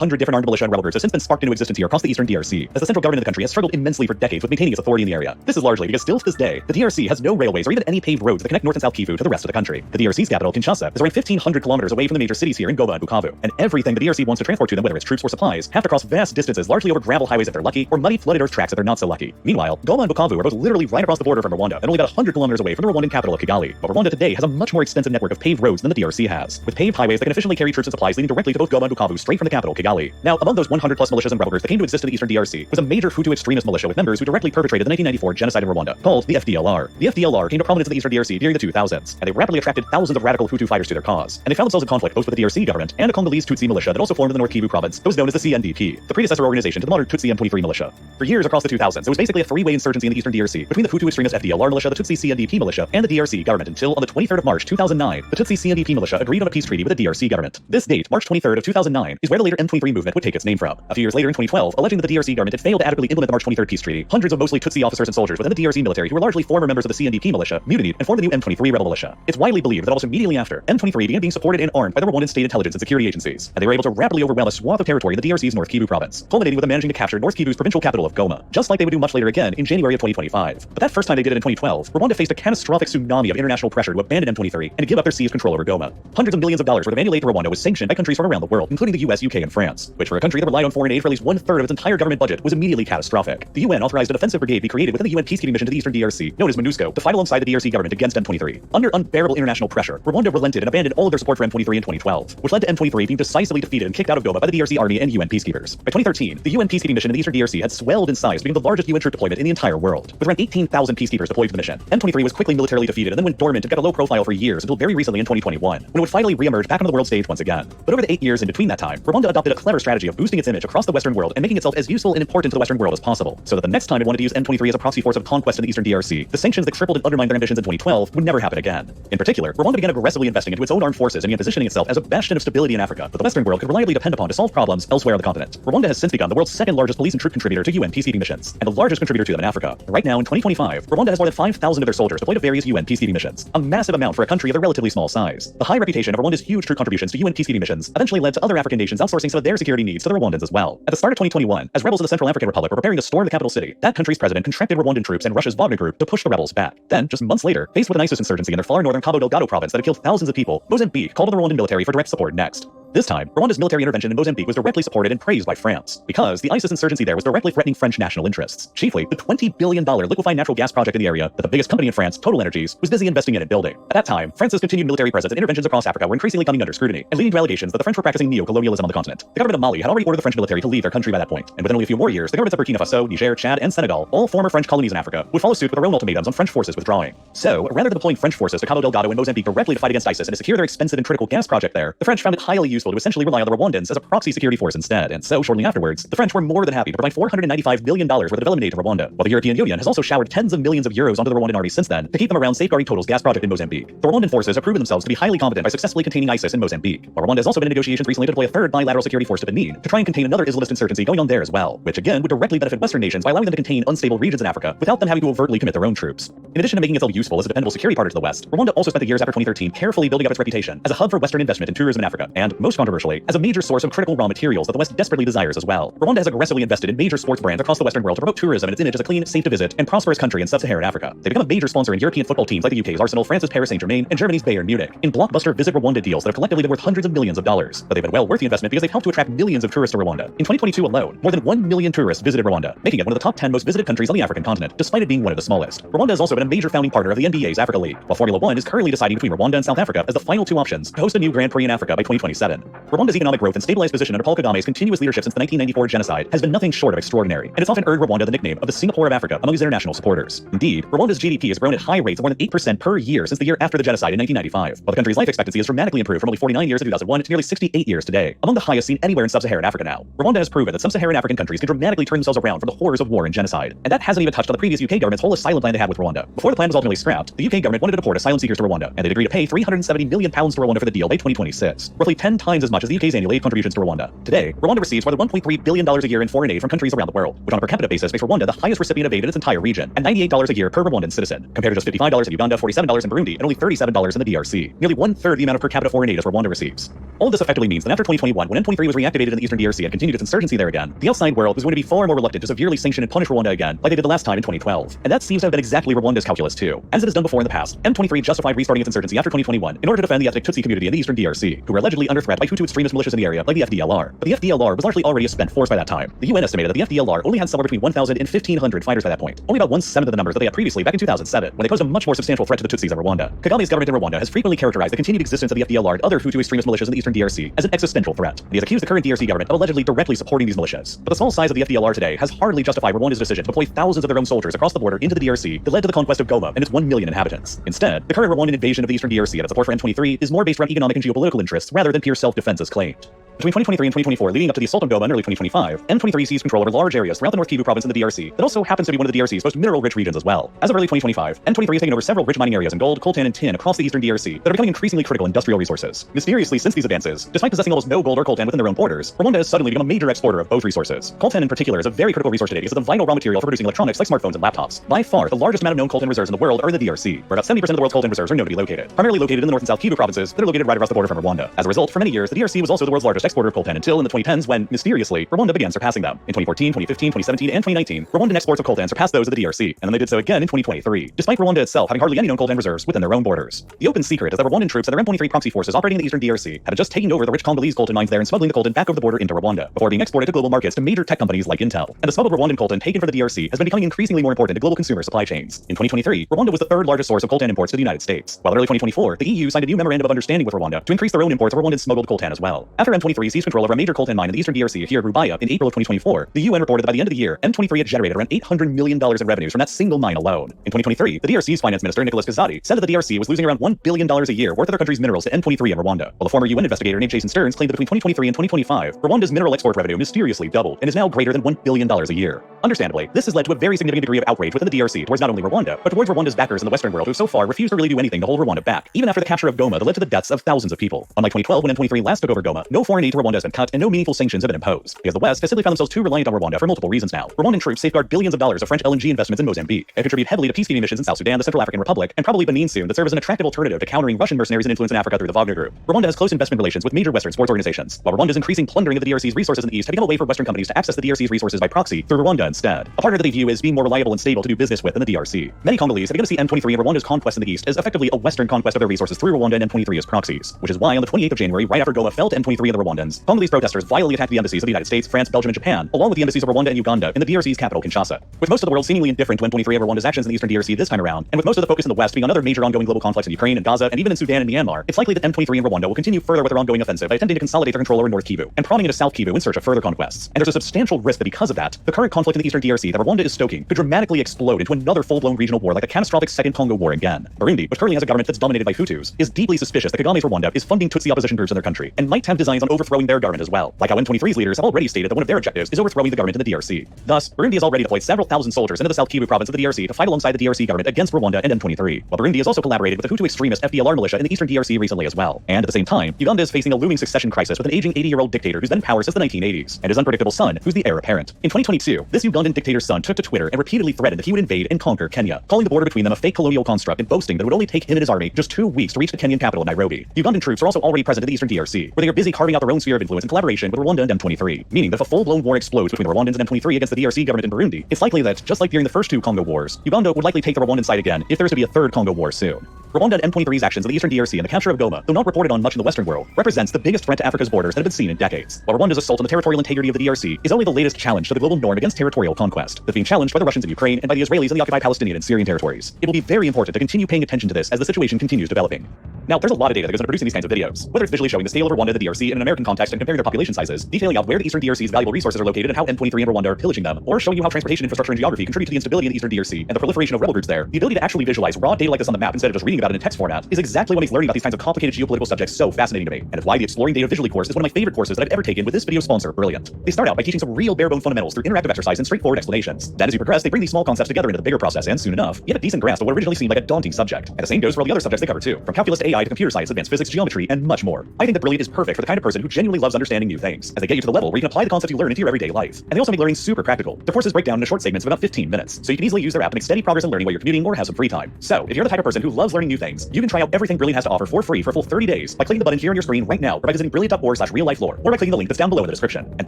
100 different armed militia and rebel groups have since been sparked into existence here across the eastern DRC, as the central government of the country has struggled immensely for decades with maintaining its authority in the area. This is largely because still to this day, the DRC has no railways or even any paved roads that connect North and South Kivu to the rest of the country. The DRC's capital, Kinshasa, is around 1,500 kilometers away from the major cities here in Goma and Bukavu, and everything the DRC wants to transport to them, whether it's troops or supplies, have to cross vast distances largely over gravel highways if they're lucky, or muddy flooded earth tracks if they're not so lucky. Meanwhile, Goma and Bukavu are both literally right across the border from Rwanda and only about 100 kilometers away from the Rwandan capital of Kigali. But Rwanda today has a much more extensive network of paved roads than the DRC has, with paved highways that can efficiently carry troops and supplies leading directly to both Goma and Bukavu straight from the capital, Kigali. Now, among those 100 plus militias and rebel groups that came to exist in the eastern DRC was a major Hutu extremist militia with members who directly perpetrated the 1994 genocide in Rwanda, called the FDLR. The FDLR came to prominence in the eastern DRC during the 2000s, and they rapidly attracted thousands of radical Hutu fighters to their cause. And they found themselves in conflict both with the DRC government and a Congolese Tutsi militia that also formed in the North Kivu province that was known as the CNDP, the predecessor organization to the modern Tutsi M23 militia. For years across the 2000s, it was basically a three-way insurgency in the eastern DRC between the Hutu extremist FDLR militia, the Tutsi CNDP militia, and the DRC government until on the 23rd of March 2009, the Tutsi CNDP militia agreed on a peace treaty with the DRC government. This date, March 23rd of 2009, is where the later M23 movement would take its name from. A few years later in 2012, alleging that the DRC government had failed to adequately implement the March 23rd peace treaty, hundreds of mostly Tutsi officers and soldiers within the DRC military who were largely former members of the CNDP militia mutinied and formed the new M23 rebel militia. It's widely believed that almost immediately after, M23 began being supported and armed by the Rwandan state intelligence and security agencies, and they were able to rapidly overwhelm a swath of territory in the DRC's North Kivu province, culminating with them managing to capture North Kivu's provincial capital of Goma, just like they would do much later again in January of 2025. But that first time they did it in 2012, Rwanda faced a catastrophic tsunami of international pressure to abandon M23 and give up their seized control over Goma. Hundreds of millions of dollars worth of annual aid to Rwanda was sanctioned by countries from around the world, including the US, UK, and France, which for a country that relied on foreign aid for at least one-third of its entire government budget was immediately catastrophic. The UN authorized an offensive brigade be created within the UN peacekeeping mission to the eastern DRC, known as MONUSCO, to fight alongside the DRC government against M23. Under unbearable international pressure, Rwanda relented and abandoned all of their support for M23 in 2012, which led to M23 being decisively defeated and kicked out of Goma by the DRC army and UN peacekeepers. By 2013, the UN peacekeeping mission in the eastern DRC had swelled in size to become the largest UN troop deployment in the entire world, with around 18,000 peacekeepers deployed to the mission. M23 was quickly militarily defeated and then went dormant and got a low profile for years until very recently in 2021, when it would finally re-emerge back onto the world stage once again. But over the 8 years in between that time, Rwanda adopted a clever strategy of boosting its image across the Western world and making itself as useful and important to the Western world as possible, so that the next time it wanted to use M23 as a proxy force of conquest in the eastern DRC, the sanctions that crippled and undermined their ambitions in 2012 would never happen again. In particular, Rwanda began aggressively investing into its own armed forces and began positioning itself as a bastion of stability in Africa that the Western world could reliably depend upon to solve problems elsewhere on the continent. Rwanda has since become the world's second largest police and troop contributor to UN peacekeeping missions, and the largest contributor to them in Africa. Right now, in 2025, Rwanda has more than 5,000 of their soldiers deployed to various UN peacekeeping missions, a massive amount for a country of a relatively small size. The high reputation of Rwanda's huge troop contributions to UN peacekeeping missions eventually led to other African nations outsourcing some of their security needs to the Rwandans as well. At the start of 2021, as rebels in the Central African Republic were preparing to storm the capital city, that country's president contracted Rwandan troops and Russia's Wagner group to push the rebels back. Then, just months later, faced with an ISIS insurgency in their far northern Cabo Delgado province that had killed thousands of people, Mozambique called on the Rwandan military for direct support next. This time, Rwanda's military intervention in Mozambique was directly supported and praised by France, because the ISIS insurgency there was directly threatening French national interests, chiefly the $20 billion liquefied natural gas project in the area that the biggest company in France, Total Energies, was busy investing in and building. At that time, France's continued military presence and interventions across Africa were increasingly coming under scrutiny, and leading to allegations that the French were practicing neo-colonialism on the continent. The government of Mali had already ordered the French military to leave their country by that point, and within only a few more years, the governments of Burkina Faso, Niger, Chad, and Senegal, all former French colonies in Africa, would follow suit with their own ultimatums on French forces withdrawing. So, rather than deploying French forces to Cabo Delgado and Mozambique directly to fight against ISIS and to secure their expensive and critical gas project there, the French found it highly useful to essentially rely on the Rwandans as a proxy security force instead, and so shortly afterwards, the French were more than happy to provide $495 million worth of development aid to Rwanda, while the European Union has also showered tens of millions of euros onto the Rwandan army since then to keep them around safeguarding Total's gas project in Mozambique. The Rwandan forces have proven themselves to be highly competent by successfully containing ISIS in Mozambique, while Rwanda has also been in negotiations recently to deploy a third bilateral security force to Benin to try and contain another Islamist insurgency going on there as well, which again would directly benefit Western nations by allowing them to contain unstable regions in Africa without them having to overtly commit their own troops. In addition to making itself useful as a dependable security partner to the West, Rwanda also spent the years after 2013 carefully building up its reputation as a hub for Western investment and tourism in Africa, and most controversially, as a major source of critical raw materials that the West desperately desires as well. Rwanda has aggressively invested in major sports brands across the Western world to promote tourism and its image as a clean, safe to visit, and prosperous country in sub-Saharan Africa. They become a major sponsor in European football teams like the UK's Arsenal, France's Paris Saint-Germain, and Germany's Bayern Munich, in blockbuster Visit Rwanda deals that have collectively been worth hundreds of millions of dollars. But they've been well worth the investment because they've helped to attract millions of tourists to Rwanda. In 2022 alone, more than 1 million tourists visited Rwanda, making it one of the top 10 most visited countries on the African continent, despite it being one of the smallest. Rwanda has also been a major founding partner of the NBA's Africa League, while Formula One is currently deciding between Rwanda and South Africa as the final two options to host a new Grand Prix in Africa by 2027. Rwanda's economic growth and stabilized position under Paul Kagame's continuous leadership since the 1994 genocide has been nothing short of extraordinary, and it's often earned Rwanda the nickname of the Singapore of Africa among his international supporters. Indeed, Rwanda's GDP has grown at high rates of more than 8% per year since the year after the genocide in 1995, while the country's life expectancy has dramatically improved from only 49 years in 2001 to nearly 68 years today, among the highest seen anywhere in sub-Saharan Africa now. Rwanda has proven that sub-Saharan African countries can dramatically turn themselves around from the horrors of war and genocide, and that hasn't even touched on the previous UK government's whole asylum plan they had with Rwanda. Before the plan was ultimately scrapped, the UK government wanted to deport asylum seekers to Rwanda, and they'd agreed to pay £370 million to Rwanda for the deal by 2026, roughly 10 times times as much as the UK's annual aid contributions to Rwanda. Today, Rwanda receives more than $1.3 billion a year in foreign aid from countries around the world, which on a per capita basis makes Rwanda the highest recipient of aid in its entire region, at $98 a year per Rwandan citizen, compared to just $55 in Uganda, $47 in Burundi, and only $37 in the DRC. Nearly one-third the amount of per capita foreign aid as Rwanda receives. All of this effectively means that after 2021, when M23 was reactivated in the eastern DRC and continued its insurgency there again, the outside world was going to be far more reluctant to severely sanction and punish Rwanda again, like they did the last time in 2012. And that seems to have been exactly Rwanda's calculus too. As it has done before in the past, M23 justified restarting its insurgency after 2021 in order to defend the ethnic Tutsi community in the eastern DRC, who were allegedly under threat by Hutu extremist militias in the area, like the FDLR. But the FDLR was largely already a spent force by that time. The UN estimated that the FDLR only had somewhere between 1,000 and 1,500 fighters by that point, only about 1/7 of the numbers that they had previously back in 2007, when they posed a much more substantial threat to the Tutsis of Rwanda. Kagame's government in Rwanda has frequently characterized the continued existence of the FDLR and other Hutu extremist militias in the eastern DRC as an existential threat. He has accused the current DRC government of allegedly directly supporting these militias. But the small size of the FDLR today has hardly justified Rwanda's decision to deploy thousands of their own soldiers across the border into the DRC that led to the conquest of Goma and its 1 million inhabitants. Instead, the current Rwandan invasion of the eastern DRC and its support for M23 is more based around economic and geopolitical interests rather than pure self-defense as claimed. Between 2023 and 2024, leading up to the assault on Goma in early 2025, M23 seized control over large areas throughout the North Kivu province in the DRC that also happens to be one of the DRC's most mineral-rich regions as well. As of early 2025, M23 has taken over several rich mining areas in gold, coltan, and tin across the eastern DRC that are becoming increasingly critical industrial resources. Mysteriously, since these advances, despite possessing almost no gold or coltan within their own borders, Rwanda has suddenly become a major exporter of both resources. Coltan in particular is a very critical resource today because it's a vital raw material for producing electronics like smartphones and laptops. By far, the largest amount of known coltan reserves in the world are in the DRC, where about 70% of the world's coltan reserves are known to be located, primarily located in the North and South Kivu provinces that are located right across the border from Rwanda. As a result, for many years, the DRC was also the world's largest exporter of coltan until in the 2010s when, mysteriously, Rwanda began surpassing them. In 2014, 2015, 2017, and 2019, Rwandan exports of coltan surpassed those of the DRC, and then they did so again in 2023, despite Rwanda itself having hardly any known coltan reserves within their own borders. The open secret is that Rwandan troops and their M23 proxy forces operating in the eastern DRC had just taken over the rich Congolese coltan mines there and smuggling the coltan back over the border into Rwanda, before being exported to global markets to major tech companies like Intel. And the smuggled Rwandan coltan taken for the DRC has been becoming increasingly more important to global consumer supply chains. In 2023, Rwanda was the third largest source of coltan imports to the United States, while in early 2024, the EU signed a new memorandum of understanding with Rwanda to increase their own imports of Rwandan smuggled coltan as well. After M23 seized control over a major coltan mine in the eastern DRC here at Rubaya in April of 2024, the UN reported that by the end of the year, M23 had generated around $800 million in revenues from that single mine alone. In 2023, the DRC's finance minister, Nicholas Kazadi, said that the DRC was losing around $1 billion a year worth of their country's minerals to M23 in Rwanda, while the former UN investigator named Jason Stearns claimed that between 2023 and 2025, Rwanda's mineral export revenue mysteriously doubled and is now greater than $1 billion a year. Understandably, this has led to a very significant degree of outrage within the DRC towards not only Rwanda, but towards Rwanda's backers in the Western world who so far refused to really do anything to hold Rwanda back, even after the capture of Goma that led to the deaths of thousands of people. Unlike 2012 when M23 last took over Goma, no foreign aid to Rwanda has been cut and no meaningful sanctions have been imposed, because the West has simply found themselves too reliant on Rwanda for multiple reasons now. Rwandan troops safeguard billions of dollars of French LNG investments in Mozambique and contribute heavily to peacekeeping missions in South Sudan, the Central African Republic, and probably Benin soon that serve as an attractive alternative to countering Russian mercenaries and influence in Africa through the Wagner Group. Rwanda has close investment relations with major Western sports organizations, while Rwanda's increasing plundering of the DRC's resources in the East have become a way for Western companies to access the DRC's resources by proxy through Rwanda instead, a partner that they view as being more reliable and stable to do business with than the DRC. Many Congolese have begun to see M23 and Rwanda's conquest in the East as effectively a Western conquest of their resources through Rwanda and M23 as proxies, which is why on the 28th of January, right after Goma fell to M23 and the Rwandans, Congolese protesters violently attacked the embassies of the United States, France, Belgium, and Japan, along with the embassies of Rwanda and Uganda in the DRC's capital, Kinshasa. With most of the world seemingly indifferent to M23 and Rwanda's actions in the eastern DRC this time around, and with most of the focus in the West being on other major ongoing global conflicts in Ukraine and Gaza, and even in Sudan and Myanmar, it's likely that M23 and Rwanda will continue further with their ongoing offensive by attempting to consolidate their control over North Kivu and prodding into South Kivu in search of further conquests. And there's a substantial risk that because of that, the current conflict in the eastern DRC that Rwanda is stoking could dramatically explode into another full-blown regional war like the catastrophic Second Congo War again. Burundi, which currently has a government that's dominated by Hutus, is deeply suspicious that Kagame's Rwanda is funding Tutsi opposition groups in their country and might have designs on overthrowing their government as well, like how M23's leaders have already stated that one of their objectives is overthrowing the government in the DRC. Thus, Burundi has already deployed several thousand soldiers into the South Kivu province of the DRC to fight alongside the DRC government against Rwanda and M23, while Burundi has also collaborated with the Hutu extremist FDLR militia in the eastern DRC recently as well. And at the same time, Uganda is facing a looming succession crisis with an aging 80-year-old dictator who's been in power since the 1980s, and his unpredictable son, who's the heir apparent. In 2022, this Ugandan dictator's son took to Twitter and repeatedly threatened that he would invade and conquer Kenya, calling the border between them a fake colonial construct and boasting that it would only take him and his army just 2 weeks to reach the Kenyan capital, Nairobi. Ugandan troops are also already present in the eastern DRC, where they are busy carving out their own sphere of influence in collaboration with Rwanda and M23, meaning that if a full-blown war explodes between the Rwandans and M23 against the DRC government in Burundi, it's likely that, just like during the first 2 Congo wars, Uganda would likely take the Rwandan side again if there is to be a third Congo war soon. Rwanda and M23's actions in the eastern DRC and the capture of Goma, though not reported on much in the Western world, represents the biggest threat to Africa's borders that have been seen in decades, while Rwanda's assault on the territorial integrity of the DRC is only the latest challenge to the global norm against territorial conquest that's being challenged by the Russians in Ukraine and by the Israelis in the occupied Palestinian and Syrian territories. It will be very important to continue paying attention to this as the situation continues developing. Now, there's a lot of data that goes into producing these kinds of videos, whether it's visually showing the scale of Rwanda and the DRC in an American context and comparing their population sizes, detailing out where the eastern DRC's valuable resources are located and how M23 and Rwanda are pillaging them, or showing you how transportation infrastructure and geography contribute to the instability in the eastern DRC and the proliferation of rebel groups there. The ability to actually visualize raw data like this on the map instead of just reading about it in text format is exactly what makes learning about these kinds of complicated geopolitical subjects so fascinating to me, and it's why the Exploring Data Visually course is one of my favorite courses that I've ever taken with this video sponsor, Brilliant. They start out by teaching some real bare-bone fundamentals through interactive exercise and straightforward explanations. Then as you progress, they bring these small concepts together into the bigger process, and soon enough, you have a decent grasp of what originally seemed like a daunting subject. And the same goes for all the other subjects they cover too, from calculus to AI to computer science, advanced physics, geometry, and much more. I think that Brilliant is perfect for the kind of person who genuinely loves understanding new things, as they get you to the level where you can apply the concepts you learn into your everyday life. And they also make learning super practical. The courses break down into short segments of about 15 minutes, so you can easily use their app to make steady progress in learning while you're commuting or have some free time. So, if you're the type of person who loves learning new things, you can try out everything Brilliant has to offer for free for a full 30 days by clicking the button here on your screen right now, or by visiting brilliant.org/real-life lore, or by clicking the link that's down below in the description. And